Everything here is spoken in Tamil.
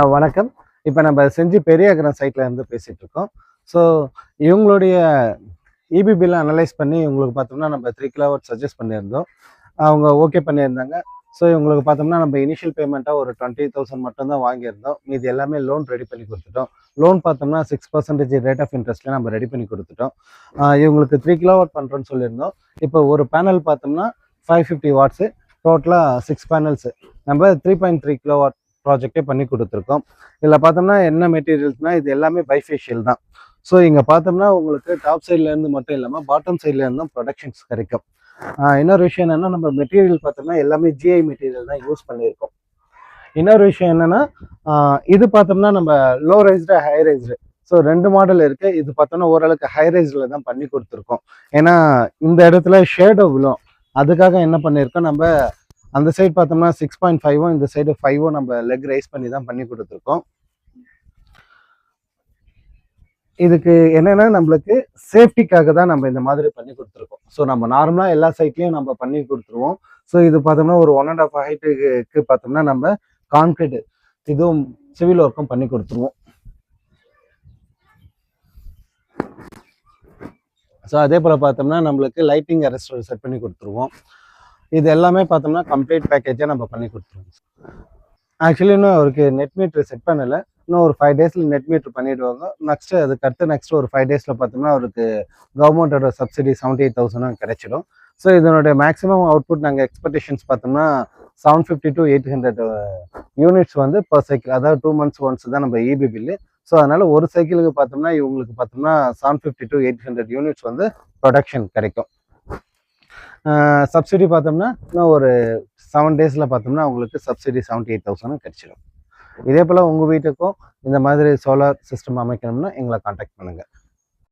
வணக்கம். இப்ப நம்ம செஞ்சி பெரியாகரம் சைட்ல இருந்து பேசிட்டு இருக்கோம். ஸோ இவங்களுடைய ஈபி பில்ல அனலைஸ் பண்ணி இவங்களுக்கு பார்த்தோம்னா, நம்ம 3 கிலோவாட் சஜெஸ்ட் பண்ணியிருந்தோம். அவங்க ஓகே பண்ணியிருந்தாங்க. ஸோ இவங்களுக்கு பார்த்தோம்னா, நம்ம இனிஷியல் பேமெண்ட்டா ஒரு 20,000 மட்டும் தான் வாங்கியிருந்தோம். மீதி எல்லாமே லோன் ரெடி பண்ணி குடுத்துட்டோம். லோன் பார்த்தோம்னா 6% ரேட் ஆஃப் இன்ட்ரெஸ்ட்ல நம்ம ரெடி பண்ணி குடுத்துட்டோம். இவங்களுக்கு 3 கிலோவாட் பண்றோம்னு சொல்லியிருந்தோம். இப்போ ஒரு பேனல் பார்த்தோம்னா 550 வாட்ஸு. டோட்டலா 6 பேனல்ஸ். நம்ம 3.3 கிலோவாட் ப்ராஜெக்டே பண்ணி குடுத்துருக்கோம். இதுல பார்த்தோம்னா என்ன மெட்டீரியல்ஸ்னா, இது எல்லாமே பைஃபேஷியல் தான். ஸோ இங்க பார்த்தோம்னா, உங்களுக்கு டாப் சைட்ல இருந்து மட்டும் இல்லாம பாட்டம் சைட்ல இருந்தும் ப்ரொடக்ஷன்ஸ் கிடைக்கும். இன்னொரு விஷயம் என்னன்னா, நம்ம மெட்டீரியல் பார்த்தோம்னா எல்லாமே ஜிஐ மெட்டீரியல் தான் யூஸ் பண்ணியிருக்கோம். இன்னொரு விஷயம் என்னன்னா, இது பார்த்தோம்னா நம்ம low raised, high raised. So 2 model இருக்கு. இது பார்த்தோம்னா ஓரளவுக்கு ஹை ரைஸ்ல தான் பண்ணி குடுத்துருக்கோம். ஏன்னா, இந்த இடத்துல ஷேடோ விழும். அதுக்காக என்ன பண்ணியிருக்கோம், நம்ம அந்த சைடு பார்த்தோம்னா 6.5வும் இந்த சைடு 5வும் நம்ம லெக் ரைஸ் பண்ணி தான் பண்ணி குடுத்துருக்கோம். இதுக்கு என்னன்னா, நம்மளுக்கு சேஃப்டிக்காக தான் நம்ம இந்த மாதிரி பண்ணி குடுத்துருக்கோம். ஸோ நம்ம நார்மலா எல்லா சைட்லயும் நம்ம பண்ணி குடுத்துருவோம். ஸோ இது பார்த்தோம்னா ஒரு 1 1/2 ஹைட்டுக்கு பார்த்தோம்னா நம்ம கான்கிரீட் இதுவும் சிவில் ஒர்க்கும் பண்ணி குடுத்துருவோம். ஸோ அதே போல பார்த்தோம்னா நம்மளுக்கு லைட்டிங் அரெஸ்டர் செட் பண்ணி குடுத்துருவோம். இது எல்லாமே பார்த்தோம்னா கம்ப்ளீட் பேக்கேஜா நம்ம பண்ணி குடுத்துருவோம். ஆக்சுவலி இன்னும் அவருக்கு நெட் மீட்டர் செட் பண்ணல. இன்னும் ஒரு 5 டேஸ்ல நெட் மீட்டர் பண்ணிடுவாங்க. நெக்ஸ்ட் ஒரு 5 டேஸ்ல பார்த்தோம்னா அவருக்கு கவர்மெண்டோட சப்சிடி 78,000 கிடைச்சிடும். ஸோ இதனுடைய மேக்ஸிமம் அவுட்புட் நாங்கள் எக்ஸ்பெக்டேஷன்ஸ் பார்த்தோம்னா 750 to 800 யூனிட்ஸ் வந்து பர் சைக்கிள், அதாவது 2 months ஒன்ஸ் தான் நம்ம இபி பில்லு. ஸோ அதனால ஒரு சைக்கிளுக்கு பார்த்தோம்னா இவங்களுக்கு பார்த்தோம்னா 750 to 800 யூனிட்ஸ் வந்து ப்ரொடக்ஷன் கிடைக்கும். சப்சிடி பார்த்தோம்னா இன்னும் ஒரு 7 டேஸில் பார்த்தோம்னா உங்களுக்கு சப்சிடி 78,000 கிடைச்சிடும். இதே போல் உங்கள் வீட்டுக்கும் இந்த மாதிரி சோலார் சிஸ்டம் அமைக்கணும்னா எங்களை காண்டாக்ட் பண்ணுங்கள்.